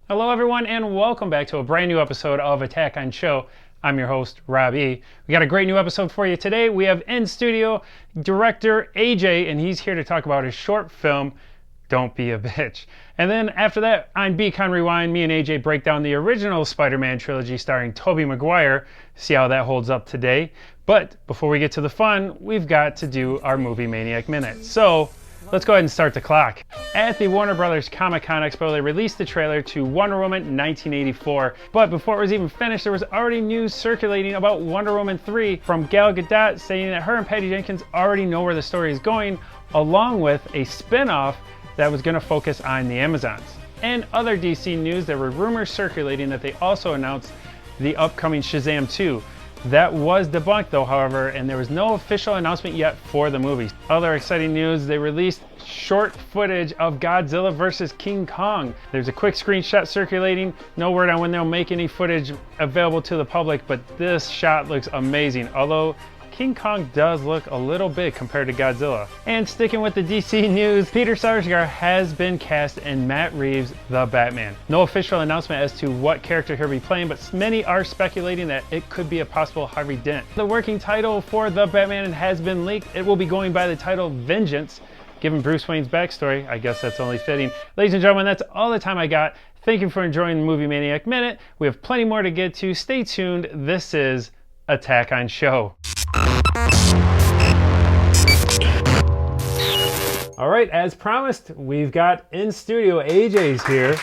Hello everyone and welcome back to a brand new episode of Attack on Show. I'm your host, Rob E. We got a great new episode for you today. We have in studio director AJ, and he's here to talk about his short film, Don't Be a Bitch. And then after that, on Beacon Rewind, me and AJ break down the original Spiderman Trilogy starring Tobey Mcguire, see how that holds up today. But before we get to the fun, we've got to do our Movie Maniac Minute. So let's go ahead and start the clock. At the Warner Brothers Comic-Con Expo, they released the trailer to Wonder Woman 1984. But before it was even finished, there was already news circulating about Wonder Woman 3 from Gal Gadot, saying that her and Patty Jenkins already know where the story is going, along with a spin-off that was going to focus on the Amazons. And other DC news, there were rumors circulating that they also announced the upcoming Shazam 2. That was debunked though, however, and there was no official announcement yet for the movie. Other exciting news, they released short footage of Godzilla vs. King Kong. There's a quick screenshot circulating, no word on when they'll make any footage available to the public, but this shot looks amazing, although King Kong does look a little big compared to Godzilla. And sticking with the DC news, Peter Sarsgaard has been cast in Matt Reeves' The Batman. No official announcement as to what character he'll be playing, but many are speculating that it could be a possible Harvey Dent. The working title for The Batman has been leaked. It will be going by the title Vengeance. Given Bruce Wayne's backstory, I guess that's only fitting. Ladies and gentlemen, that's all the time I got. Thank you for enjoying the Movie Maniac Minute. We have plenty more to get to. Stay tuned. This is Attack on Show. All right, as promised, we've got in studio AJ's here. And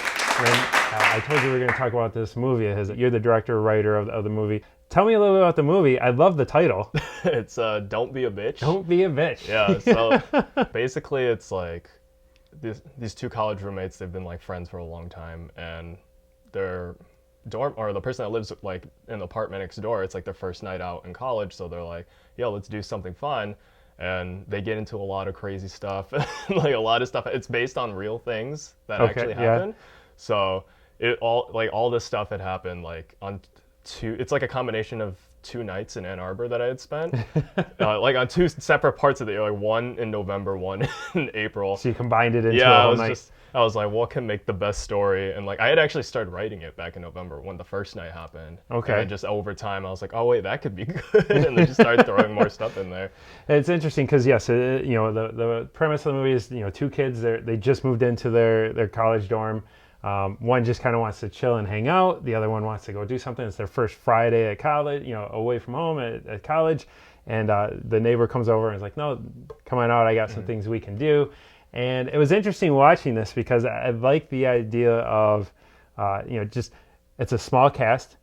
I told you we were going to talk about this movie. You're the director, writer of the movie. Tell me a little bit about the movie. I love the title. It's Don't Be a Bitch. Don't Be a Bitch. Yeah, so basically it's like these two college roommates, they've been like friends for a long time, and their dorm, or the person that lives like in the apartment next door, it's like their first night out in college, so they're like, yo, let's do something fun. And they get into a lot of crazy stuff, like a lot of stuff. It's based on real things that actually happened. Yeah. So all this stuff had happened like on it's like a combination of 2 nights in Ann Arbor that I had spent, like on 2 separate parts of the year, like one in November, one in April. So you combined it into a whole night. I was like, what can make the best story? And like, I had actually started writing it back in November when the first night happened. Okay. And just over time, I was like, oh wait, that could be good. And then just started throwing more stuff in there. It's interesting because yes, the premise of the movie is 2 kids. They just moved into their college dorm. One just kind of wants to chill and hang out. The other one wants to go do something. It's their first Friday at college, away from home at college. And the neighbor comes over and is like, no, come on out. I got some things we can do. And it was interesting watching this because I like the idea of, just it's a small cast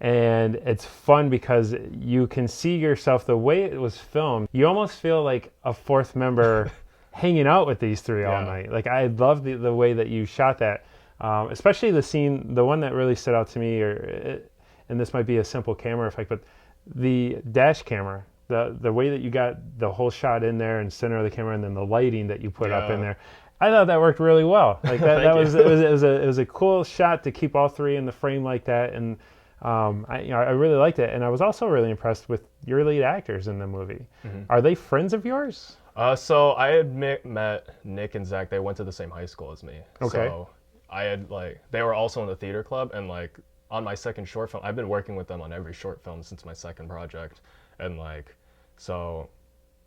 and it's fun because you can see yourself the way it was filmed. You almost feel like a 4th member hanging out with these 3 all night. Like I love the way that you shot that, especially the scene, the one that really stood out to me, and this might be a simple camera effect, but the dash camera. The way that you got the whole shot in there and center of the camera, and then the lighting that you put up in there, I thought that worked really well. Like that it was a cool shot to keep all 3 in the frame like that, and I really liked it. And I was also really impressed with your lead actors in the movie. Mm-hmm. Are they friends of yours? So I had met Nick and Zach. They went to the same high school as me. Okay. So I had they were also in the theater club, and like on my second short film, I've been working with them on every short film since my second project. And so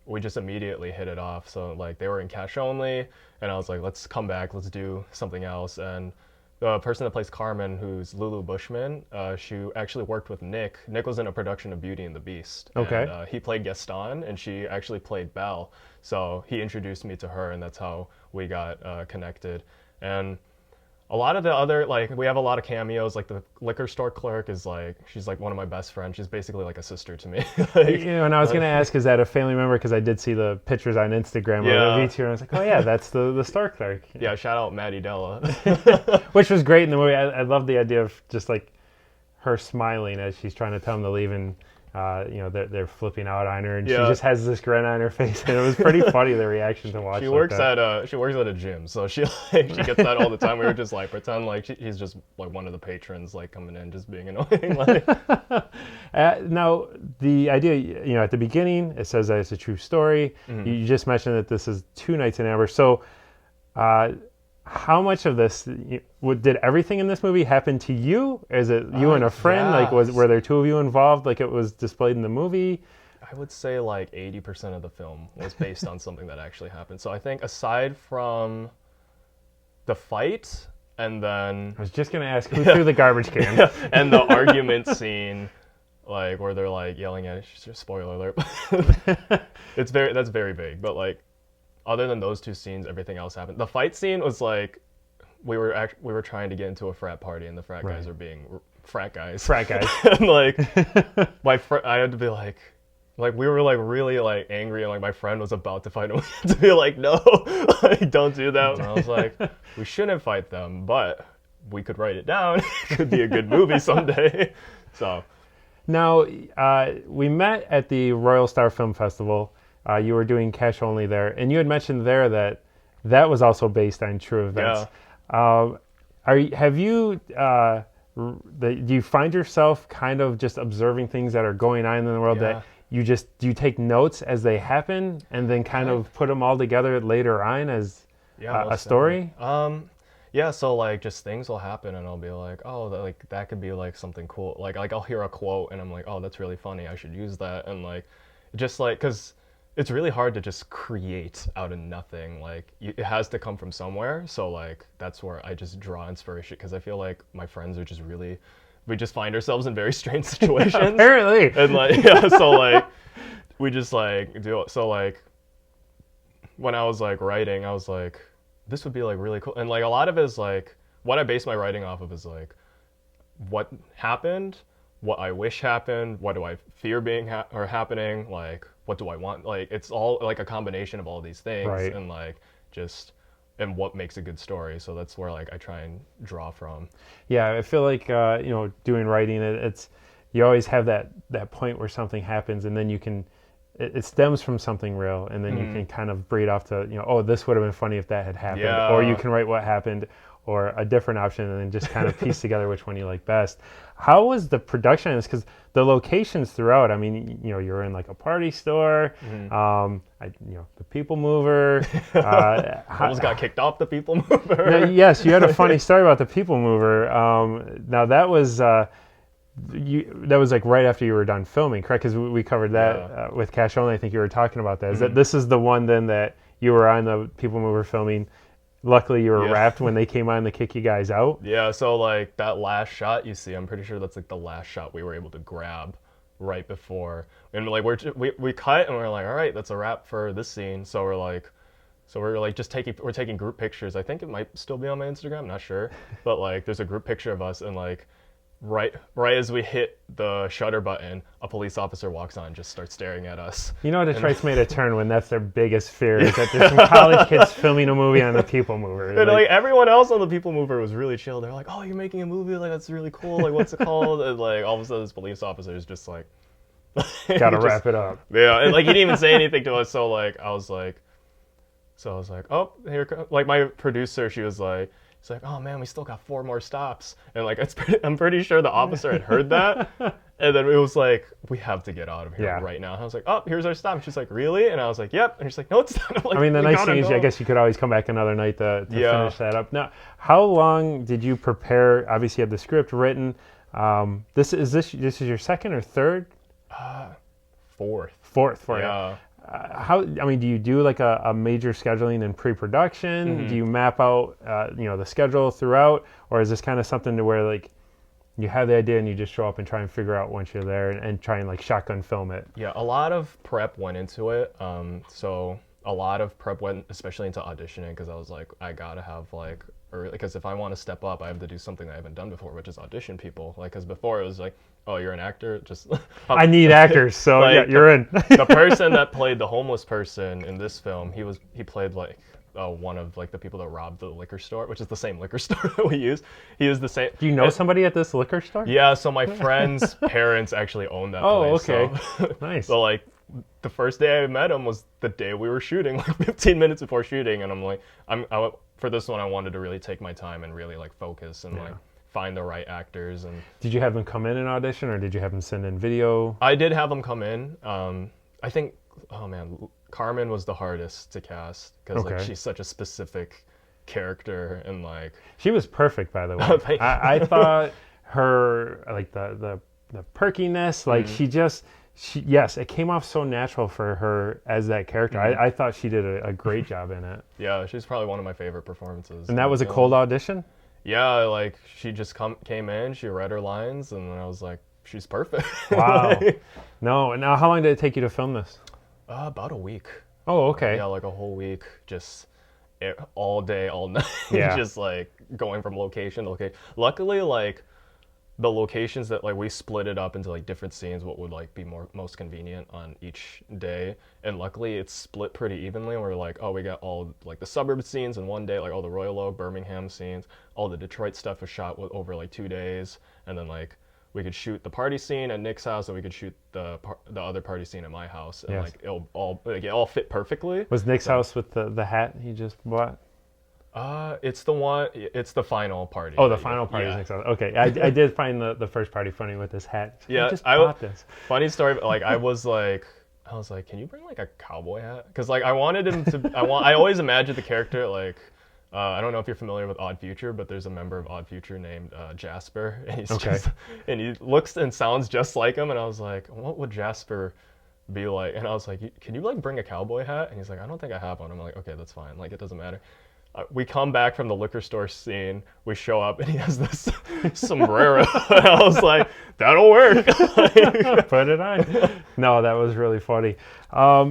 we just immediately hit it off. So like they were in cash only, and I was like, let's come back, let's do something else. And the person that plays Carmen, who's Lulu Bushman, she actually worked with Nick. Nick was in a production of Beauty and the Beast. Okay. And he played Gaston, and she actually played Belle. So he introduced me to her, and that's how we got connected. And a lot of the other, we have a lot of cameos, like the liquor store clerk she's like one of my best friends. She's basically like a sister to me. And I was going to ask, is that a family member? Because I did see the pictures on Instagram of the VTR, and I was like, oh yeah, that's the store clerk. Yeah, shout out Maddie Della. Which was great in the movie. I love the idea of just like her smiling as she's trying to tell him to leave, and they're flipping out on her, and she just has this grin on her face, and it was pretty funny, the reaction to watch. She works at a gym, so she gets that all the time. We were just like pretend like he's just like one of the patrons, like coming in just being annoying. Now the idea, at the beginning it says that it's a true story. Mm-hmm. You just mentioned that this is 2 nights in Amber, so how much of this did everything in this movie happen to you? Is it you and a friend? Yeah. Like, were there two of you involved? Like, it was displayed in the movie? I would say like 80% of the film was based on something that actually happened. So I think aside from the fight and then I was just gonna ask who threw the garbage can. and the argument scene, like where they're like yelling at spoiler alert. That's very vague, but like other than those two scenes, everything else happened. The fight scene was like we were trying to get into a frat party, and the frat guys are being frat guys. Frat guys. And like I had to be like we were like really like angry, and like my friend was about to fight him. We had to be like, no, like don't do that. And I was like, we shouldn't fight them, but we could write it down. It could be a good movie someday. So now we met at the Royal Star Film Festival. You were doing cash only there, and you had mentioned there that was also based on true events. Yeah. Do you find yourself kind of just observing things that are going on in the world that do you take notes as they happen and then kind of put them all together later on as a story? Yeah, so like just things will happen and I'll be like, oh, that could be like something cool. Like I'll hear a quote and I'm like, oh, that's really funny. I should use that. And like, just like, cause it's really hard to just create out of nothing. Like it has to come from somewhere. So like, that's where I just draw inspiration. Cause I feel like my friends are just we just find ourselves in very strange situations. Apparently. And like, yeah, so like, we just like do it. So like, when I was like writing, I was like, this would be like really cool. And like a lot of it is like, what I base my writing off of is like, what happened, what I wish happened, what do I fear being happening, like, what do I want? Like, it's all like a combination of all these things. Right. And like, and what makes a good story. So that's where like I try and draw from. Yeah, I feel like doing writing, it's you always have that point where something happens, and then you can it stems from something real, and then you can kind of breed off to oh, this would have been funny if that had happened, or you can write what happened or a different option, and then just kind of piece together which one you like best. How was the production of this? Because the locations throughout, I mean, you're in like a party store, the People Mover. Almost got kicked off the People Mover. Now, yes, you had a funny story about the People Mover. Now that was like right after you were done filming, correct? Because we covered that with Cash Only. I think you were talking about that. This is the one then that you were on the People Mover filming. Luckily, you were wrapped when they came on to kick you guys out. Yeah, so like that last shot you see, I'm pretty sure that's like the last shot we were able to grab right before. And like we cut and we're like, all right, that's a wrap for this scene. So we're just taking group pictures. I think it might still be on my Instagram, not sure. But like there's a group picture of us, and like right as we hit the shutter button, a police officer walks on and just starts staring at us. Detroit's made a turn when that's their biggest fear, is that there's some college kids filming a movie on the People Mover. And like everyone else on the People Mover was really chill. They're like, oh, you're making a movie? Like, that's really cool. Like, what's it called? And like all of a sudden this police officer is just like gotta wrap it up. Yeah, and like he didn't even say anything to us, so I was like, oh, here comes, like my producer, she's like, oh man, we still got 4 more stops. And like I'm pretty sure the officer had heard that. And then it was like, we have to get out of here right now. And I was like, oh, here's our stop. And she's like, really? And I was like, yep. And she's like, no, it's not. Like, I mean, the nice thing is, I guess you could always come back another night to finish that up. Now, how long did you prepare? Obviously, you had the script written. This is your second or third? Fourth. Fourth for you. Do you do like a major scheduling and pre-production? Do you map out the schedule throughout, or is this kind of something to where like you have the idea and you just show up and try and figure out once you're there and try and like shotgun film it? Yeah, a lot of prep went into it. So a lot of prep went especially into auditioning, because I was like, I gotta have like, because if I want to step up, I have to do something I haven't done before, which is audition people. Like, because before it was like, oh, you're an actor? Just I need actors, so like, you're in. The person that played the homeless person in this film, he played like one of like the people that robbed the liquor store, which is the same liquor store that we use. He was the same. Do you know somebody at this liquor store? Yeah, so my friend's parents actually own that place. Oh, okay. So, nice. So like the first day I met him was the day we were shooting, like 15 minutes before shooting, and I'm like, for this one I wanted to really take my time and really like focus and like find the right actors. And did you have them come in and audition, or did you have them send in video? I did have them come in. I think, oh man, Carmen was the hardest to cast, because like she's such a specific character and like. She was perfect, by the way. I thought her like the perkiness, like yes, it came off so natural for her as that character. I thought she did a great job in it. Yeah, she's probably one of my favorite performances. And that was a cold audition? Yeah, like she just came in, she read her lines, and I was like, she's perfect. Wow. No, now how long did it take you to film this? About a week. Oh, okay. Yeah, like a whole week, just all day, all night, just like going from location to location. Luckily, like the locations that like we split it up into like different scenes, what would like be most convenient on each day, and luckily it's split pretty evenly. We're like, oh, we got all like the suburb scenes in one day, like all the Royal Oak, Birmingham scenes, all the Detroit stuff was shot over like 2 days, and then like we could shoot the party scene at Nick's house, and we could shoot the other party scene at my house, and like it all fit perfectly. Was Nick's house with the hat he just bought? It's the final party. Oh, the final party is Nick's house. Okay, I did find the first party funny with this hat. Yeah, I just bought this. Funny story. Like I was like, can you bring like a cowboy hat? Because like I wanted him to. I always imagined the character like. I don't know if you're familiar with Odd Future, but there's a member of Odd Future named Jasper, and and he looks and sounds just like him. And I was like, what would Jasper be like? And I was like, can you like bring a cowboy hat? And he's like, I don't think I have one. I'm like, okay, that's fine. Like it doesn't matter. We come back from the liquor store scene. We show up, and he has this sombrero. And I was like, that'll work. Put it on. No, that was really funny.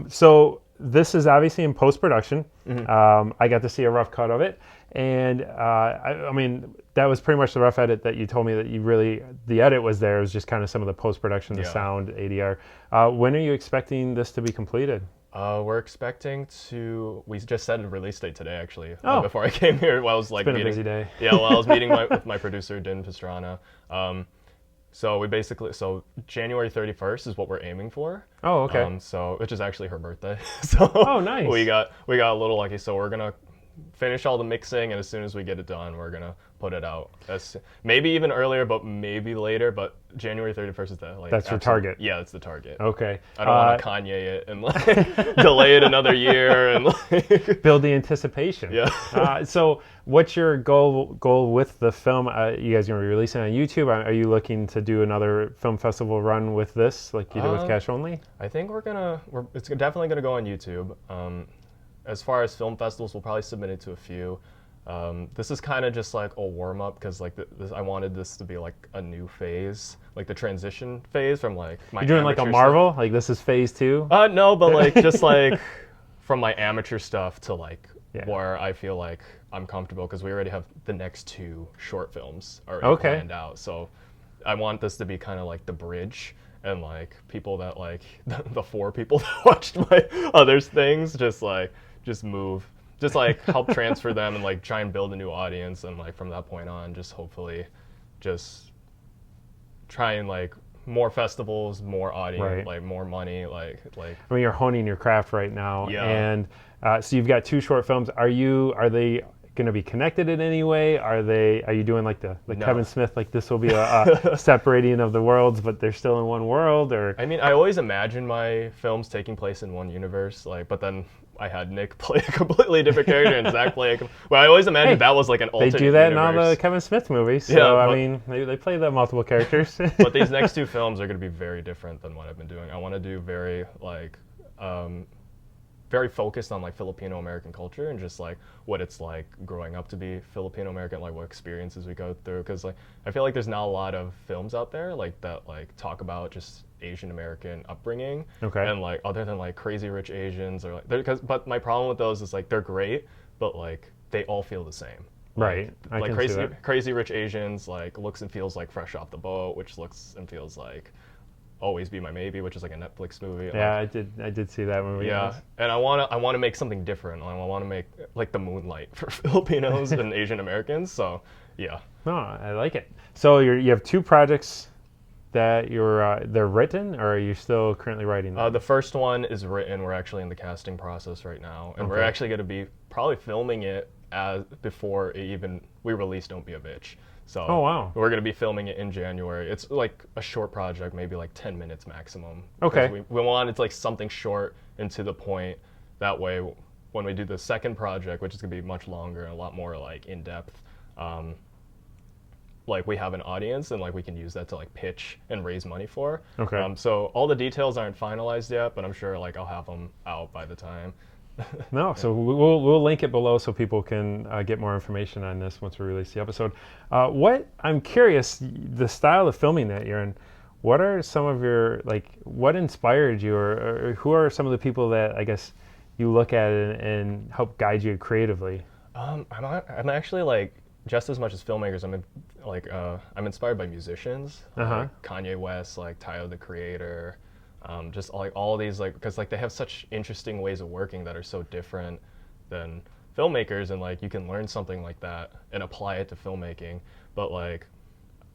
So this is obviously in post-production. I got to see a rough cut of it. And I mean, that was pretty much the rough edit that you told me that the edit was there. It was just kind of some of the post-production, the sound, ADR. When are you expecting this to be completed? We're expecting to. We just set a release date today, actually. Before I came here, while I was like it's been a busy day. Yeah, while I was meeting with my producer Din Pastrana. So January 31st is what we're aiming for. Oh, okay. Which is actually her birthday. So oh, nice. We got a little lucky. So we're gonna finish all the mixing, and as soon as we get it done, we're gonna put it out. Maybe even earlier, but maybe later. But January 31st is that's your target. Yeah, that's the target. Okay. I don't want to Kanye it and like delay it another year and like build the anticipation. Yeah. So what's your goal with the film? You guys gonna be releasing it on YouTube? Are you looking to do another film festival run with this, like you did with Cash Only? I think it's definitely gonna go on YouTube. As far as film festivals, we'll probably submit it to a few. This is kind of just like a warm up because like I wanted this to be like a new phase, like the transition phase from like my. You're doing like a Marvel, like this is phase 2. No, but like just like from my amateur stuff to like where I feel like I'm comfortable because we already have the next 2 short films already planned out. So I want this to be kind of like the bridge. And like people that like the 4 people that watched my other things just help transfer them and like try and build a new audience, and like from that point on just hopefully just try and like more festivals, more audience, like more money, like I mean, you're honing your craft right now. And so you've got 2 short films. Are they going to be connected in any way? Are you doing like the No. Kevin Smith, like this will be a separating of the worlds, but they're still in one world? Or I mean, I always imagine my films taking place in one universe, like, but then I had Nick play a completely different character and Zach play I always imagined that was like an alternate They do that universe. in all the Kevin Smith movies, so I mean, they play the multiple characters. But these next 2 films are going to be very different than what I've been doing. I want to do very focused on like Filipino American culture and just like what it's like growing up to be Filipino American, like what experiences we go through. Because like I feel like there's not a lot of films out there like that like talk about just Asian American upbringing. Okay. And like other than like Crazy Rich Asians or like but my problem with those is like they're great, but like they all feel the same. Right. Like Crazy Rich Asians like looks and feels like Fresh Off the Boat, which looks and feels like Always Be My Maybe, which is like a Netflix movie. Yeah, like, I did see that movie. Yeah, and I want to make something different. I want to make like the Moonlight for Filipinos and Asian Americans. So yeah. No, I like it. So you have 2 projects that they're written, or are you still currently writing them? The first one is written. We're actually in the casting process right now, and we're actually going to be probably filming it before we release Don't Be a Bitch. So we're going to be filming it in January. It's like a short project, maybe like 10 minutes maximum. Okay. We want it's like something short and to the point. That way when we do the second project, which is gonna be much longer and a lot more like in depth, like we have an audience and like we can use that to like pitch and raise money for. Okay. So all the details aren't finalized yet, but I'm sure like I'll have them out by the time. No, so we'll link it below so people can get more information on this once we release the episode. I'm curious, the style of filming that you're in, what are some of your, like, what inspired you, or who are some of the people that I guess you look at and help guide you creatively? I'm actually like, just as much as filmmakers, I'm inspired by musicians, like Kanye West, like Tyler the Creator, just like all these, like, because like they have such interesting ways of working that are so different than filmmakers, and like you can learn something like that and apply it to filmmaking. But like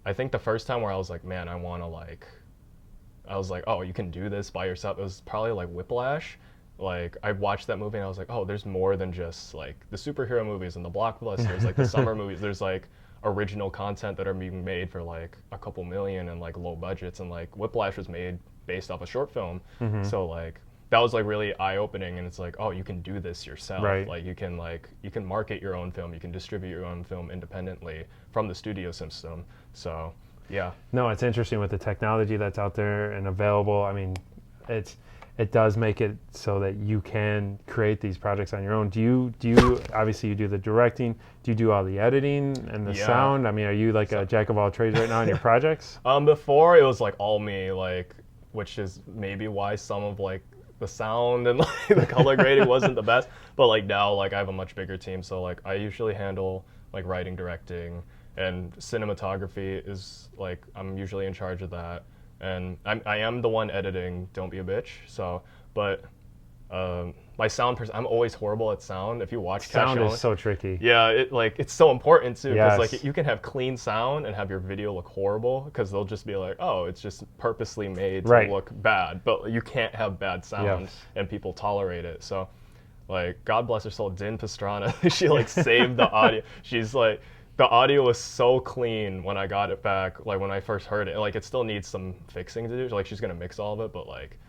I think the first time where I was like, man, I was like, oh, you can do this by yourself, it was probably like Whiplash. Like I watched that movie and I was like, oh, there's more than just like the superhero movies and the blockbusters, like the summer movies. There's like original content that are being made for like a couple million and like low budgets, and like Whiplash was made based off a short film. So like that was like really eye-opening, and it's like, oh, you can do this yourself. Right. Like you can market your own film, you can distribute your own film independently from the studio system. So yeah. No, it's interesting with the technology that's out there and available. I mean, it does make it so that you can create these projects on your own. Do you obviously you do the directing, do you do all the editing and the sound? I mean, are you like a jack of all trades right now in your projects? Before it was like all me, like, which is maybe why some of like the sound and like the color grading wasn't the best. But like now, like I have a much bigger team, so like I usually handle like writing, directing, and cinematography is like I'm usually in charge of that. And I am the one editing Don't Be a Bitch. So, but my sound I'm always horrible at sound. If you watch sound is so tricky. Yeah, it's so important too, because Yes. like you can have clean sound and have your video look horrible, because they'll just be like, oh, it's just purposely made to look bad. But you can't have bad sound and people tolerate it. So, like, God bless her soul, Din Pastrana, she like saved the audio. She's like, the audio was so clean when I got it back, like when I first heard it. Like it still needs some fixing to do. Like she's gonna mix all of it, but like,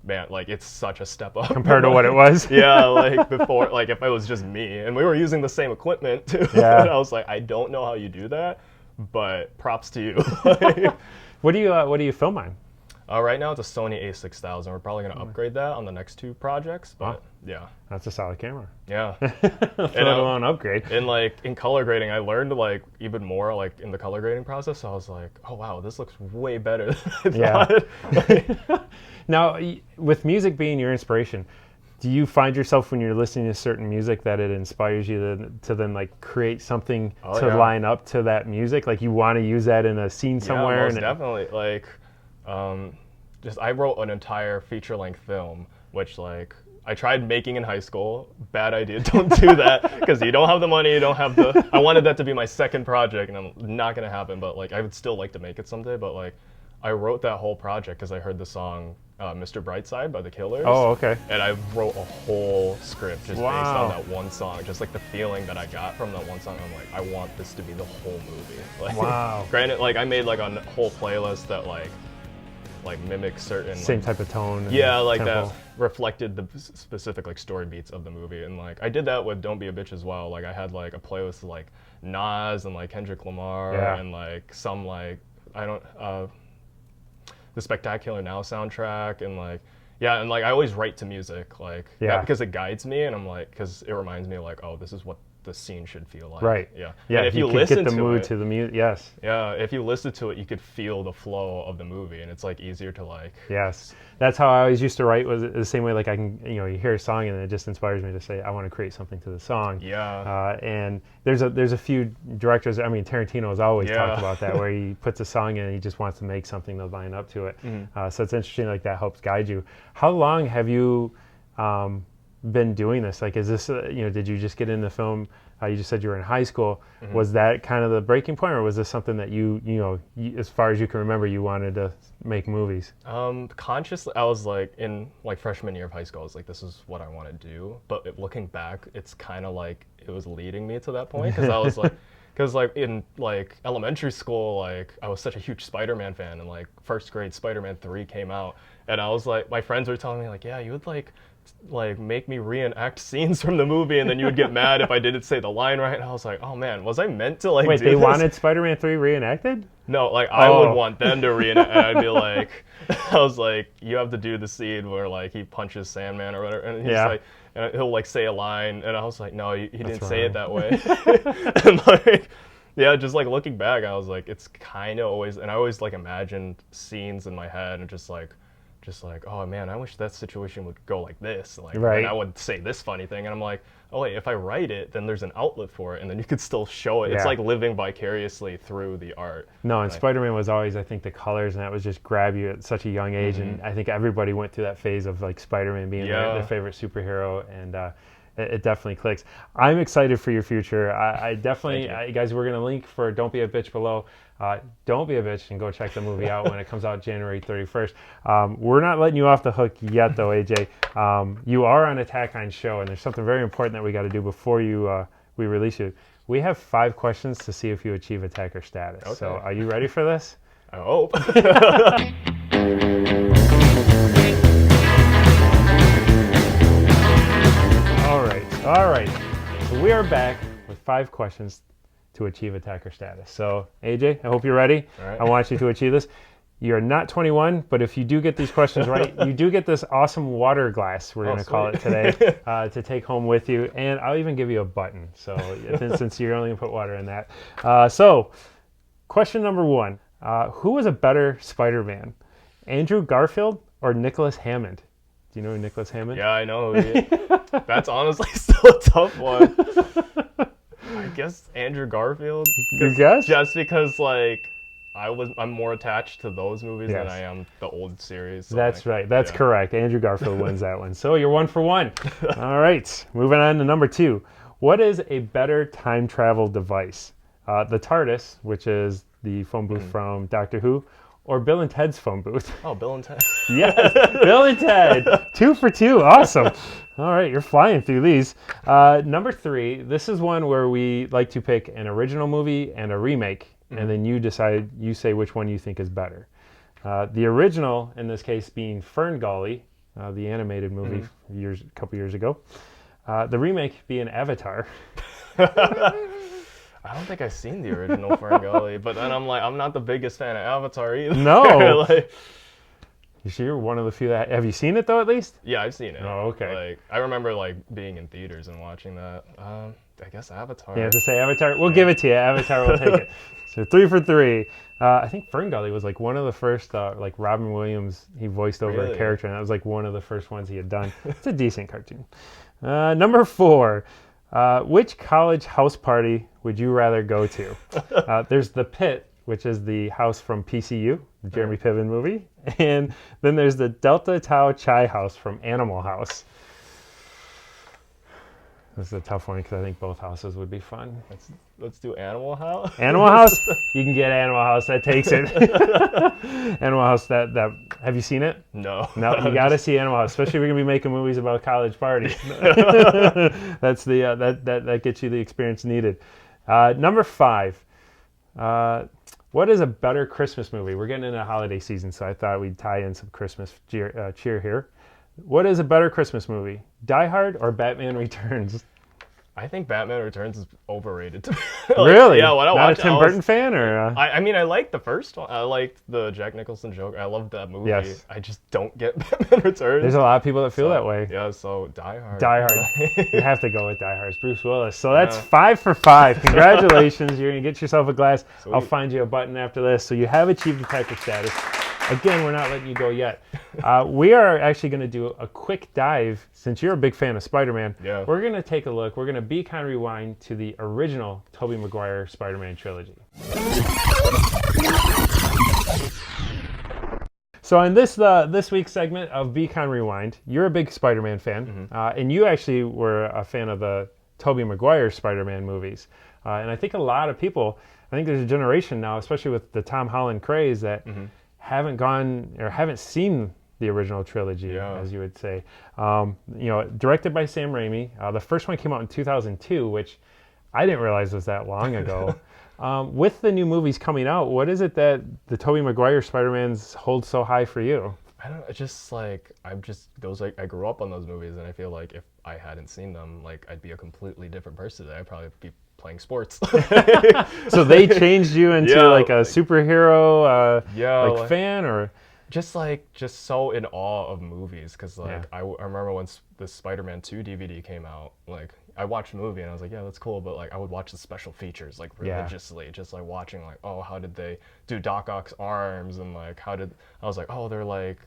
man, like it's such a step up compared to what it was. Yeah, like before, like if it was just me, and we were using the same equipment too. Yeah. And I was like, I don't know how you do that, but props to you. Like, What do you film on? right now it's a Sony a6000. We're probably gonna upgrade that on the next 2 projects, but yeah. That's a solid camera. Yeah. Let alone upgrade. And like in color grading, I learned like even more like in the color grading process. So I was like, oh wow, this looks way better than I thought. Now, with music being your inspiration, do you find yourself when you're listening to certain music that it inspires you to then like create something line up to that music? Like you want to use that in a scene somewhere? Yeah, most definitely. Like, I wrote an entire feature-length film, which like I tried making in high school. Bad idea. Don't do that, because you don't have the money. You don't have the. I wanted that to be my second project, and I'm not gonna happen. But like, I would still like to make it someday. But like, I wrote that whole project because I heard the song "Mr. Brightside" by the Killers. Oh, okay. And I wrote a whole script just based on that one song. Just like the feeling that I got from that one song. I'm like, I want this to be the whole movie. Like, wow. Granted, like I made like a whole playlist that like mimic certain same type of tone. Yeah, like tempo. that reflected the specific like story beats of the movie. And like I did that with Don't Be a Bitch as well. Like I had like a playlist of like Nas and like Kendrick Lamar and like some like the Spectacular Now soundtrack, and like and like I always write to music, like because it guides me, and I'm like, because it reminds me like, oh, this is what the scene should feel like. Right. Yeah. And if you listen get the to mood it, to the music. Yes. Yeah, if you listen to it, you could feel the flow of the movie, and it's like easier to like. Yes, that's how I always used to write. Was the same way. Like I can, you hear a song and it just inspires me to say I want to create something to the song. Yeah. And there's a few directors. I mean, Tarantino has always talked about that, where he puts a song in and he just wants to make something to line up to it. So it's interesting. Like that helps guide you. How long have you been doing this? Like, is this did you just get into film? You just said you were in high school. Was that kind of the breaking point, or was this something that you as far as you can remember, you wanted to make movies? Consciously, I was like in like freshman year of high school. I was like, this is what I want to do. But looking back, it's kind of like it was leading me to that point, because I was like, because like in like elementary school, like I was such a huge Spider-Man fan, and like first grade Spider-Man 3 came out, and I was like, my friends were telling me like, yeah, you would like like make me reenact scenes from the movie, and then you would get mad if I didn't say the line right. And I was like, oh man, was I meant to like Wait, do they this? wanted Spider-Man 3 reenacted? No, like I would want them to reenact. I'd be like, I was like, you have to do the scene where like he punches Sandman or whatever, and he's like, and he'll like say a line, and I was like, no, he didn't say it that way. And like, yeah, just like looking back, I was like, it's kind of always, and I always like imagined scenes in my head, and just like, oh man, I wish that situation would go like this, like, and I would say this funny thing, and I'm like, oh wait, if I write it, then there's an outlet for it, and then you could still show it. It's like living vicariously through the art. No, and Spider-Man was always, I think, the colors, and that was just grab you at such a young age, and I think everybody went through that phase of like Spider-Man being their favorite superhero, and it definitely clicks. I'm excited for your future. I definitely, guys, we're going to link for Don't Be a Bitch below. Don't be a bitch and go check the movie out when it comes out January 31st. We're not letting you off the hook yet, though, AJ. You are on Attack on Show, and there's something very important that we got to do before we release you. We have 5 questions to see if you achieve attacker status. Okay. So are you ready for this? I hope. All right. So we are back with 5 questions to achieve attacker status. So, AJ, I hope you're ready. All right. I want you to achieve this. You're not 21, but if you do get these questions right, you do get this awesome water glass, we're going to call it today, to take home with you. And I'll even give you a button, so since you're only going to put water in that. So, question number 1. Who was a better Spider-Man, Andrew Garfield or Nicholas Hammond? Do you know Nicholas Hammond? Yeah, I know. That's honestly still a tough one. I guess Andrew Garfield. You guess? Just because, like, I'm more attached to those movies than I am the old series. So that's right. That's correct. Andrew Garfield wins that one. So you're 1 for 1. All right. Moving on to number 2. What is a better time travel device? The TARDIS, which is the phone booth from Doctor Who, or Bill and Ted's phone booth? Oh, Bill and Ted. Yes, Bill and Ted. 2 for 2. Awesome. All right, you're flying through these. Number 3, this is one where we like to pick an original movie and a remake, and then you say which one you think is better. The original, in this case, being Ferngully, the animated movie a couple years ago. The remake being Avatar. I don't think I've seen the original Ferngully, but then I'm like, I'm not the biggest fan of Avatar either. No. You sure you're one of the few that... Have you seen it, though, at least? Yeah, I've seen it. Oh, okay. Like, I remember, like, being in theaters and watching that. I guess Avatar. You have to say Avatar. We'll give it to you. Avatar will take it. So 3 for 3. I think Ferngully was, like, one of the first, like, Robin Williams, he voiced over a character, and that was, like, one of the first ones he had done. It's a decent cartoon. Number 4. Which college house party would you rather go to? There's the Pit, which is the house from PCU, the Jeremy Piven movie. And then there's the Delta Tau Chai house from Animal House. This is a tough one because I think both houses would be fun. Let's do Animal House. Animal House? You can get Animal House. That takes it. Animal House, that have you seen it? No. No, you got to see Animal House, especially if you're going to be making movies about college parties. That's that gets you the experience needed. Number 5. What is a better Christmas movie? We're getting into the holiday season, so I thought we'd tie in some Christmas cheer here. What is a better Christmas movie? Die Hard or Batman Returns? I think Batman Returns is overrated. Really? Yeah, when I Not watched a Tim Burton fan, or? I mean, I liked the first one. I liked the Jack Nicholson Joker. I loved that movie. Yes. I just don't get Batman Returns. There's a lot of people that feel that way. Yeah, so Die Hard. Die Hard. You have to go with Die Hard. It's Bruce Willis. So that's 5 for 5. Congratulations. You're going to get yourself a glass. Sweet. I'll find you a button after this. So you have achieved detective status. Again, we're not letting you go yet. We are actually going to do a quick dive. Since you're a big fan of Spider-Man, we're going to take a look. We're going to Beacon Rewind to the original Tobey Mcguire Spider-Man Trilogy. So in this week's segment of Beacon Rewind, you're a big Spider-Man fan, and you actually were a fan of the Tobey Mcguire Spider-Man movies. And I think a lot of people, I think there's a generation now, especially with the Tom Holland craze, that haven't gone or haven't seen the original trilogy, as you would say. Directed by Sam Raimi. The first one came out in 2002, which I didn't realize was that long ago. With the new movies coming out, what is it that the Tobey Maguire Spider-Mans hold so high for you? I I don't. It's just like I'm just those. Like I grew up on those movies, and I feel like if I hadn't seen them, like I'd be a completely different person today. I'd probably be playing sports. So they changed you into like a superhero like fan, or just so in awe of movies, because like I remember when the Spider-Man 2 DVD came out, like I watched the movie and I was like, yeah, that's cool, but like I would watch the special features like religiously, just like watching like, oh, how did they do Doc Ock's arms, and like I was like, oh, they're like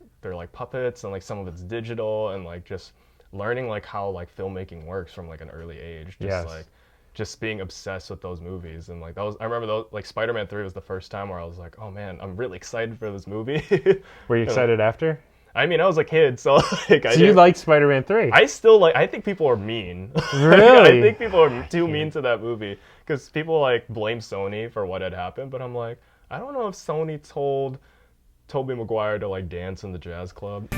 puppets, and like some of it's digital, and like just learning like how like filmmaking works from like an early age, just being obsessed with those movies. And like I remember those, like Spider-Man 3 was the first time where I was like, oh man, I'm really excited for this movie. Were you excited after? I mean, I was a kid, so like so you liked Spider-Man 3? I still like. I think people are mean. Really? I think people are too mean to that movie, because people like blame Sony for what had happened. But I'm like, I don't know if Sony told Tobey Mcguire to like dance in the jazz club.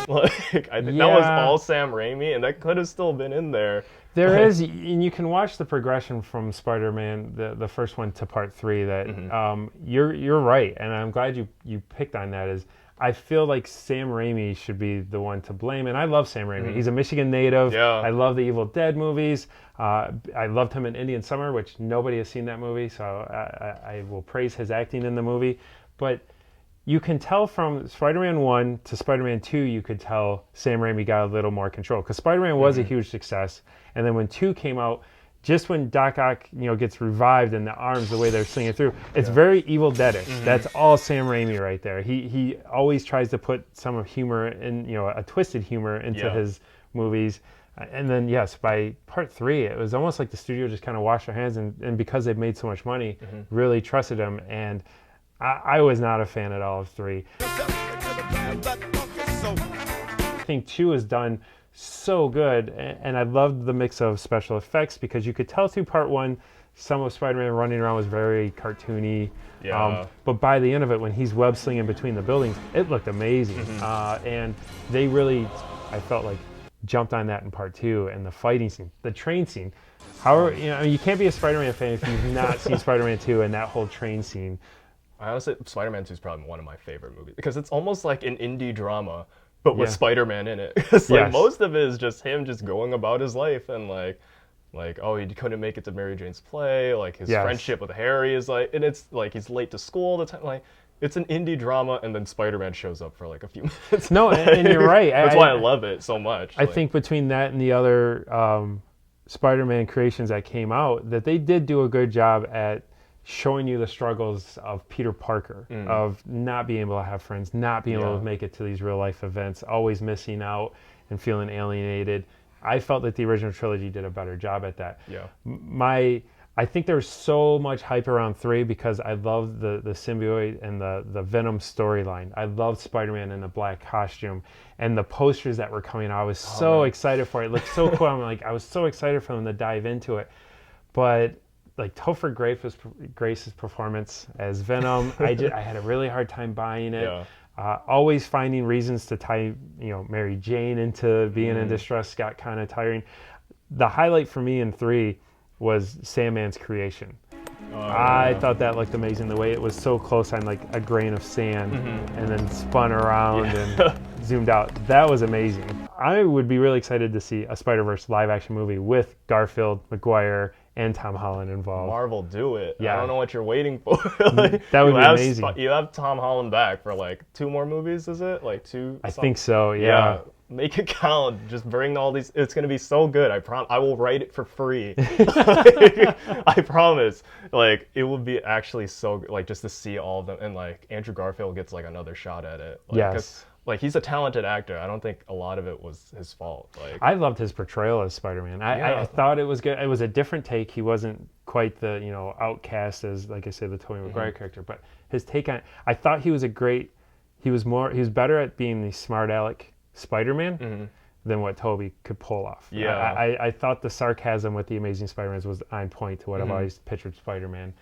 Like I think that was all Sam Raimi, and that could have still been in there. There is, and you can watch the progression from Spider-Man, the first one, to Part 3. That you're right, and I'm glad you picked on that. Is I feel like Sam Raimi should be the one to blame, and I love Sam Raimi. He's a Michigan native. Yeah. I love the Evil Dead movies. I loved him in Indian Summer, which nobody has seen that movie, so I will praise his acting in the movie. But you can tell from Spider-Man 1 to Spider-Man 2, you could tell Sam Raimi got a little more control, because Spider-Man was a huge success. And then when 2 came out, just when Doc Ock, gets revived and the arms, the way they're slinging through, it's very Evil Deadish. That's all Sam Raimi right there. He always tries to put some humor and a twisted humor into his movies. And then yes, by Part 3, it was almost like the studio just kind of washed their hands, and because they've made so much money, really trusted him. And I was not a fan at all of 3. I think 2 is done so good, and I loved the mix of special effects, because you could tell through Part 1 some of Spider-Man running around was very cartoony. But by the end of it, when he's web slinging between the buildings, it looked amazing. And they really, I felt like, jumped on that in Part 2, and the fighting scene, the train scene. However, you can't be a Spider-Man fan if you've not seen Spider-Man 2 and that whole train scene. I honestly, Spider-Man 2 is probably one of my favorite movies, because it's almost like an indie drama, but with Spider-Man in it. It's like most of it is just him just going about his life, and like oh, he couldn't make it to Mary Jane's play, like his friendship with Harry is like, and it's like he's late to school all the time. Like it's an indie drama, and then Spider-Man shows up for like a few minutes. No, and you're right. That's why I love it so much. I think between that and the other Spider-Man creations that came out, that they did do a good job at showing you the struggles of Peter Parker, of not being able to have friends, not being able to make it to these real life events, always missing out and feeling alienated. I felt that the original trilogy did a better job at that. I think there's so much hype around 3 because I love the symbiote and the Venom storyline. I loved Spider-Man in the black costume, and the posters that were coming out. I was so excited for it. It looked so cool. I was so excited for them to dive into it. But like Topher Grace's performance as Venom, I had a really hard time buying it. Always finding reasons to tie Mary Jane into being in distress got kind of tiring. The highlight for me in 3 was Sandman's creation. I thought that looked amazing, the way it was so close on like a grain of sand and then spun around and zoomed out. That was amazing. I would be really excited to see a Spider-Verse live action movie with Garfield, Maguire, and Tom Holland involved. Marvel, do it. I don't know what you're waiting for. That would be amazing. You have Tom Holland back for like 2 more movies, is it? Like 2? I think so, yeah. Make it count. Just bring all these. It's going to be so good. I will write it for free. I promise. Like, it will be actually so good. Like, just to see all of them. And like, Andrew Garfield gets like another shot at it. Like, yes. Like, he's a talented actor. I don't think a lot of it was his fault. Like, I loved his portrayal as Spider-Man. I thought it was good. It was a different take. He wasn't quite the, outcast as, like I said, the Tobey Mcguire character. But his take on it, I thought he was he was better at being the smart aleck Spider-Man than what Tobey could pull off. I thought the sarcasm with the Amazing Spider-Man was on point to what I've always pictured Spider-Man.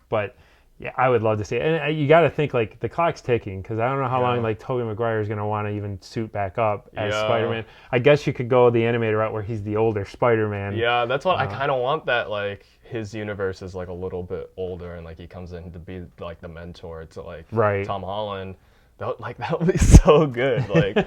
But Yeah, I would love to see it. And you got to think, like, the clock's ticking, because I don't know how Yeah. long, like, Tobey Mcguire is going to want to even suit back up as Yeah. Spider-Man. I guess you could go the animated route where he's the older Spider-Man. Yeah, that's what I kind of want, that, like, his universe is, like, a little bit older, and, like, he comes in to be, like, the mentor to, like, Right. Tom Holland. That would be so good. Like,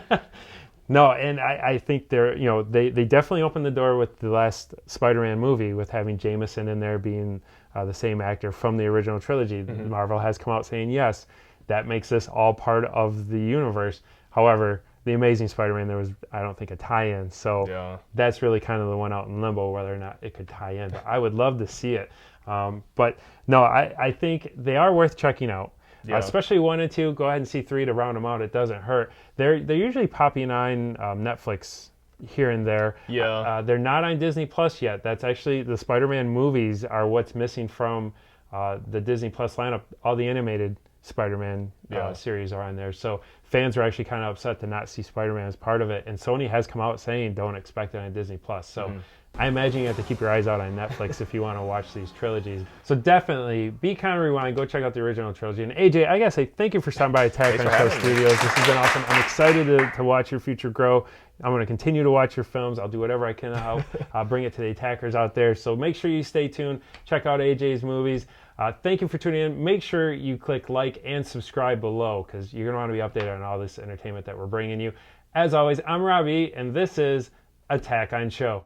No, and I think they definitely opened the door with the last Spider-Man movie with having Jameson in there being the same actor from the original trilogy. Mm-hmm. Marvel has come out saying, yes, that makes this all part of the universe. However, the Amazing Spider-Man, there was, I don't think, a tie-in. So yeah. that's really kind of the one out in limbo, whether or not it could tie in. But I would love to see it. But no, I think they are worth checking out. Yeah. Especially 1 and 2. Go ahead and see 3 to round them out. It doesn't hurt. They're usually popping on Netflix here and there. Yeah. They're not on Disney Plus yet. That's actually, the Spider-Man movies are what's missing from the Disney Plus lineup. All the animated Spider-Man series are on there. So fans are actually kind of upset to not see Spider-Man as part of it. And Sony has come out saying don't expect it on Disney Plus. So I imagine you have to keep your eyes out on Netflix if you want to watch these trilogies. So definitely, Be Kind, Rewind, go check out the original trilogy. And AJ, I gotta say thank you for stopping by Attack on Show Studios. This has been awesome. I'm excited to watch your future grow. I'm going to continue to watch your films. I'll do whatever I can to help bring it to the attackers out there. So make sure you stay tuned. Check out AJ's movies. Thank you for tuning in. Make sure you click like and subscribe below, because you're going to want to be updated on all this entertainment that we're bringing you. As always, I'm Robbie, and this is Attack on Show.